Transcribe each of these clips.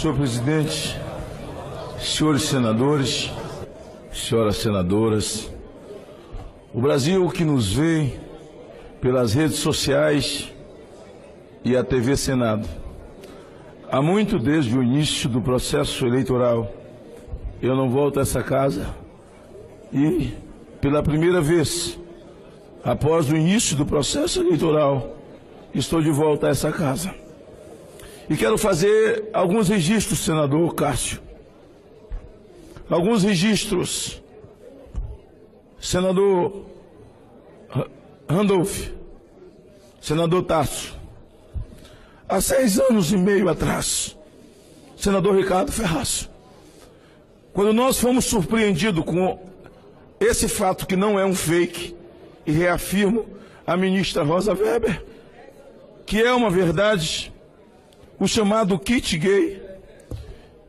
Senhor presidente, senhores senadores, senhoras senadoras, o Brasil que nos vê pelas redes sociais e a TV Senado. Há muito desde o início do processo eleitoral, eu não volto a essa casa e, pela primeira vez, após o início do processo eleitoral, estou de volta a essa casa. E quero fazer alguns registros, senador Cássio. Alguns registros, senador Randolph, senador Tasso. Há 6 anos e meio atrás, senador Ricardo Ferraz, quando nós fomos surpreendidos com esse fato que não é um fake, e reafirmo a ministra Rosa Weber, que é uma verdade, o chamado kit gay.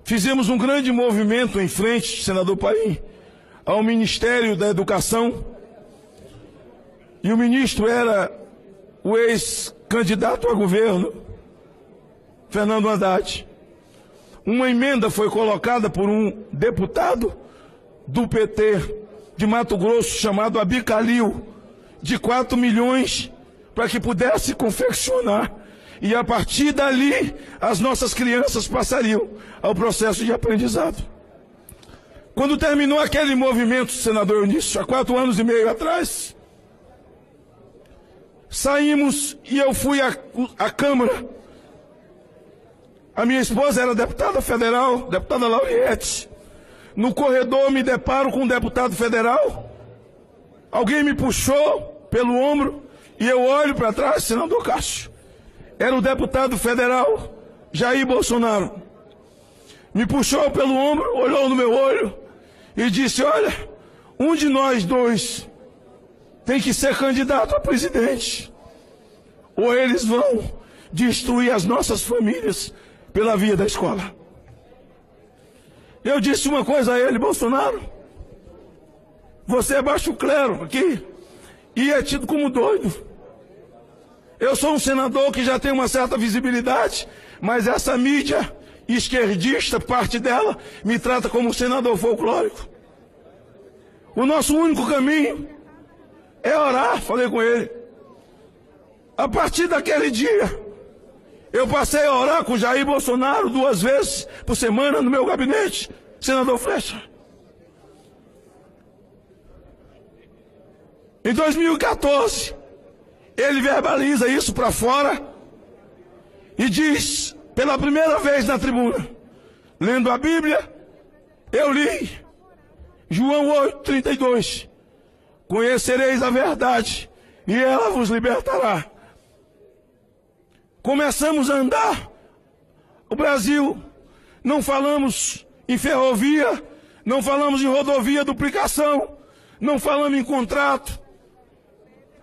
Fizemos um grande movimento em frente, senador Paim, ao Ministério da Educação, e o ministro era o ex-candidato a governo, Fernando Haddad. Uma emenda foi colocada por um deputado do PT de Mato Grosso, chamado Abi Calil, de 4 milhões, para que pudesse confeccionar. E a partir dali, as nossas crianças passariam ao processo de aprendizado. Quando terminou aquele movimento, senador Eunício, há 4 anos e meio atrás, saímos e eu fui à Câmara. A minha esposa era deputada federal, deputada Lauriette. No corredor me deparo com um deputado federal. Alguém me puxou pelo ombro e eu olho para trás, senador Cássio. Era o deputado federal Jair Bolsonaro. Me puxou pelo ombro, olhou no meu olho e disse: olha, um de nós dois tem que ser candidato a presidente, ou eles vão destruir as nossas famílias pela via da escola. Eu disse uma coisa a ele: Bolsonaro, você é baixo clero aqui e é tido como doido. Eu sou um senador que já tem uma certa visibilidade, mas essa mídia esquerdista, parte dela, me trata como um senador folclórico. O nosso único caminho é orar, falei com ele. A partir daquele dia, eu passei a orar com Jair Bolsonaro 2 vezes por semana no meu gabinete, senador Flecha. Em 2014, ele verbaliza isso para fora e diz, pela primeira vez na tribuna, lendo a Bíblia, eu li João 8:32, conhecereis a verdade e ela vos libertará. Começamos a andar o Brasil, não falamos em ferrovia, não falamos em rodovia, duplicação, não falamos em contrato,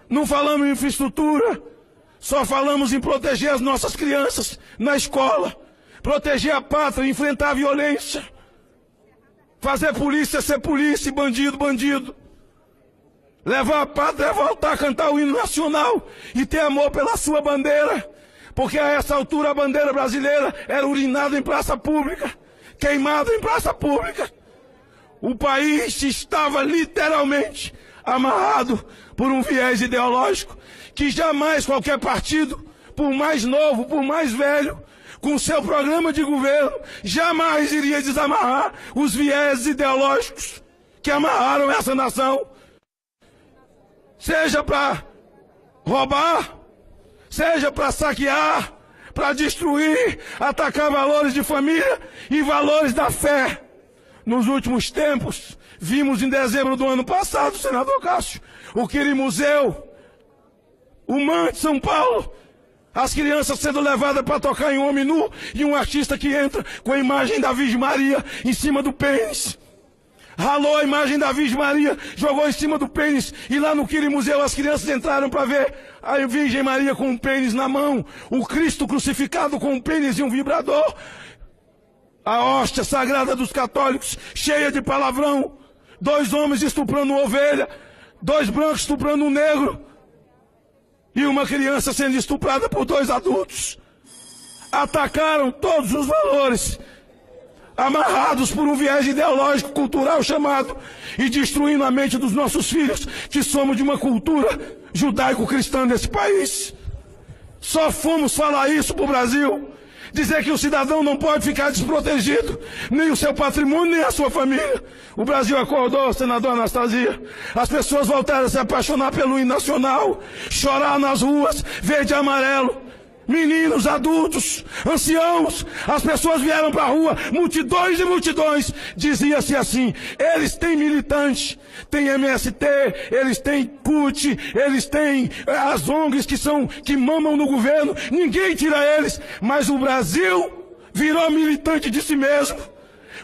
não falamos em infraestrutura, só falamos em proteger as nossas crianças na escola, proteger a pátria, enfrentar a violência, fazer polícia ser polícia e bandido, bandido. Levar a pátria a voltar a cantar o hino nacional e ter amor pela sua bandeira, porque a essa altura a bandeira brasileira era urinada em praça pública, queimada em praça pública. O país estava literalmente amarrado por um viés ideológico que jamais qualquer partido, por mais novo, por mais velho, com seu programa de governo, jamais iria desamarrar os viés ideológicos que amarraram essa nação. Seja para roubar, seja para saquear, para destruir, atacar valores de família e valores da fé. Nos últimos tempos, vimos em dezembro do ano passado, senador Cássio, o Quirimuseu, o MAN de São Paulo, as crianças sendo levadas para tocar em um homem nu e um artista que entra com a imagem da Virgem Maria em cima do pênis. Ralou a imagem da Virgem Maria, jogou em cima do pênis, e lá no Quirimuseu as crianças entraram para ver a Virgem Maria com um pênis na mão, o Cristo crucificado com um pênis e um vibrador, a hóstia sagrada dos católicos cheia de palavrão, 2 homens estuprando uma ovelha, 2 brancos estuprando um negro, e uma criança sendo estuprada por 2 adultos. Atacaram todos os valores amarrados por um viés ideológico, cultural chamado, e destruindo a mente dos nossos filhos, que somos de uma cultura judaico-cristã nesse país. Só fomos falar isso para o Brasil, dizer que o cidadão não pode ficar desprotegido, nem o seu patrimônio, nem a sua família. O Brasil acordou, senador Anastasia. As pessoas voltaram a se apaixonar pelo hino nacional, chorar nas ruas, verde e amarelo. Meninos, adultos, anciãos, as pessoas vieram para a rua, multidões e multidões. Dizia-se assim: eles têm militante, tem MST, eles têm CUT, eles têm as ONGs que mamam no governo, ninguém tira eles, mas o Brasil virou militante de si mesmo.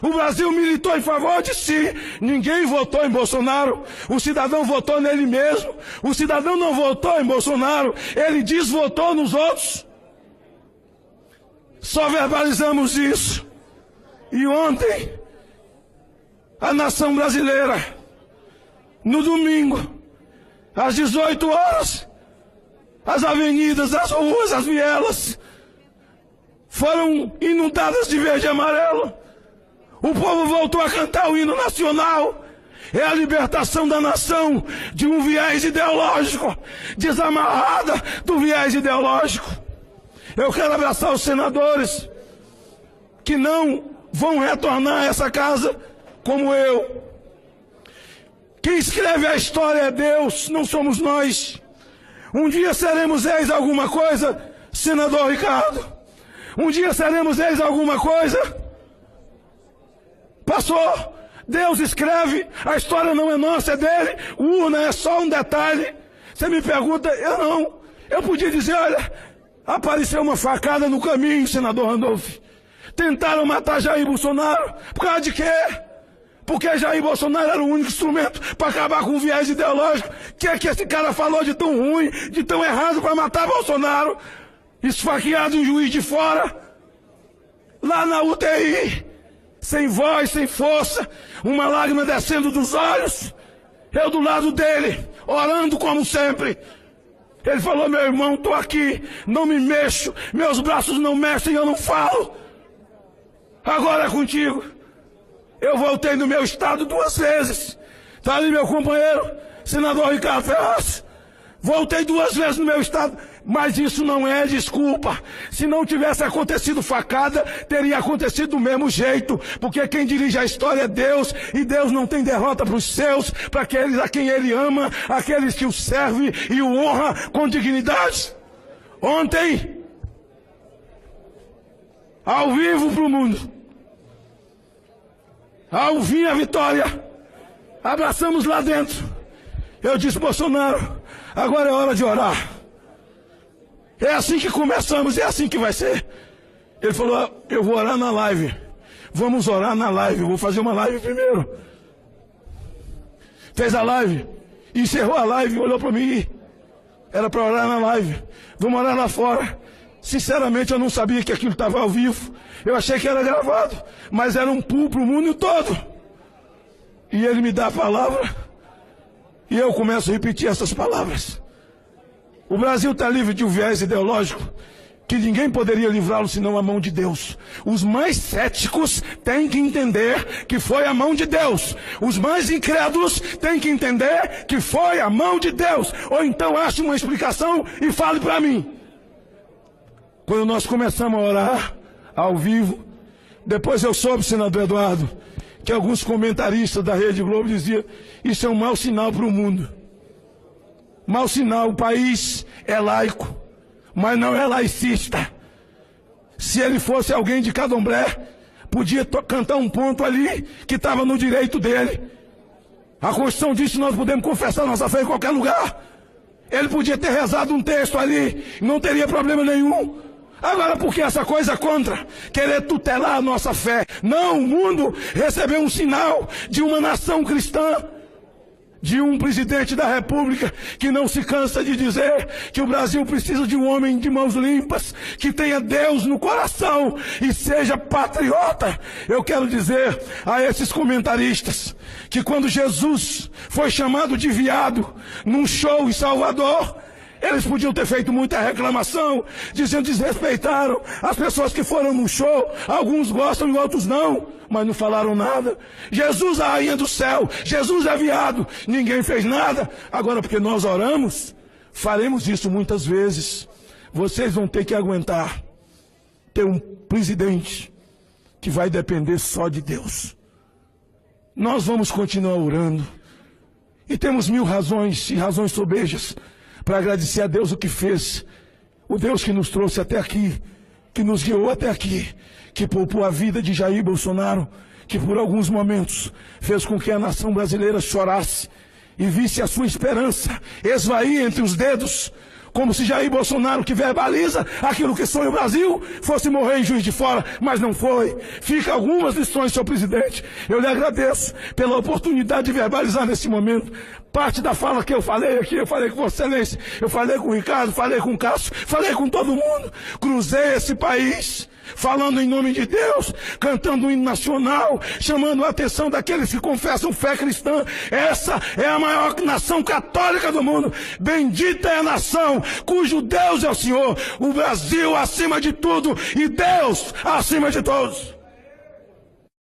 O Brasil militou em favor de si. Ninguém votou em Bolsonaro. O cidadão votou nele mesmo. O cidadão não votou em Bolsonaro, ele desvotou nos outros. Só verbalizamos isso. E ontem, a nação brasileira, no domingo, às 18 horas, as avenidas, as ruas, as vielas foram inundadas de verde e amarelo. O povo voltou a cantar o hino nacional. É a libertação da nação de um viés ideológico, desamarrada do viés ideológico. Eu quero abraçar os senadores que não vão retornar a essa casa como eu. Quem escreve a história é Deus, não somos nós. Um dia seremos ex alguma coisa, senador Ricardo. Um dia seremos ex alguma coisa. Passou. Deus escreve, a história não é nossa, é dele. Urna é só um detalhe. Você me pergunta, eu não. Eu podia dizer, olha, apareceu uma facada no caminho, senador Randolph. Tentaram matar Jair Bolsonaro. Por causa de quê? Porque Jair Bolsonaro era o único instrumento para acabar com o viés ideológico. O que é que esse cara falou de tão ruim, de tão errado para matar Bolsonaro? Esfaqueado em Juiz de Fora, lá na UTI, sem voz, sem força, uma lágrima descendo dos olhos. Eu do lado dele, orando como sempre. Ele falou, meu irmão, estou aqui, não me mexo, meus braços não mexem, eu não falo. Agora é contigo. Eu voltei no meu estado 2 vezes. Está ali meu companheiro, senador Ricardo Ferraz. Voltei 2 vezes no meu estado, mas isso não é desculpa. Se não tivesse acontecido facada, teria acontecido do mesmo jeito. Porque quem dirige a história é Deus, e Deus não tem derrota para os seus, para aqueles a quem Ele ama, aqueles que o servem e o honra com dignidade. Ontem, ao vivo para o mundo, ao vir a vitória, abraçamos lá dentro. Eu disse, Bolsonaro, agora é hora de orar. É assim que começamos, é assim que vai ser. Ele falou, eu vou orar na live. Vamos orar na live, eu vou fazer uma live primeiro. Fez a live, encerrou a live, olhou para mim. Era para orar na live. Vamos orar lá fora. Sinceramente, eu não sabia que aquilo estava ao vivo. Eu achei que era gravado, mas era um pulo para o mundo todo. E ele me dá a palavra, e eu começo a repetir essas palavras. O Brasil está livre de um viés ideológico que ninguém poderia livrá-lo senão a mão de Deus. Os mais céticos têm que entender que foi a mão de Deus. Os mais incrédulos têm que entender que foi a mão de Deus. Ou então ache uma explicação e fale para mim. Quando nós começamos a orar ao vivo, depois eu soube, senador Eduardo, que alguns comentaristas da Rede Globo diziam, isso é um mau sinal para o mundo. Mau sinal, o país é laico, mas não é laicista. Se ele fosse alguém de Candomblé, podia cantar um ponto ali que estava no direito dele. A Constituição diz que nós podemos confessar nossa fé em qualquer lugar. Ele podia ter rezado um texto ali, não teria problema nenhum. Agora, por que essa coisa contra? Querer tutelar a nossa fé. Não, o mundo recebeu um sinal de uma nação cristã, de um presidente da República que não se cansa de dizer que o Brasil precisa de um homem de mãos limpas, que tenha Deus no coração e seja patriota. Eu quero dizer a esses comentaristas que quando Jesus foi chamado de viado num show em Salvador, Eles podiam ter feito muita reclamação, dizendo que desrespeitaram as pessoas que foram no show. Alguns gostam e outros não, mas não falaram nada. Jesus, a rainha do céu, Jesus é viado, ninguém fez nada. Agora, porque nós oramos, faremos isso muitas vezes. Vocês vão ter que aguentar ter um presidente que vai depender só de Deus. Nós vamos continuar orando. E temos 1000 razões e razões sobejas para agradecer a Deus o que fez. O Deus que nos trouxe até aqui, que nos guiou até aqui, que poupou a vida de Jair Bolsonaro, que por alguns momentos fez com que a nação brasileira chorasse e visse a sua esperança esvair entre os dedos, como se Jair Bolsonaro, que verbaliza aquilo que sonha o Brasil, fosse morrer em Juiz de Fora, mas não foi. Fica algumas lições, senhor presidente. Eu lhe agradeço pela oportunidade de verbalizar nesse momento parte da fala que eu falei aqui. Eu falei com Vossa Excelência, eu falei com o Ricardo, falei com o Cássio, falei com todo mundo. Cruzei esse país falando em nome de Deus, cantando um hino nacional, chamando a atenção daqueles que confessam fé cristã. Essa é a maior nação católica do mundo. Bendita é a nação cujo Deus é o Senhor. O Brasil acima de tudo e Deus acima de todos.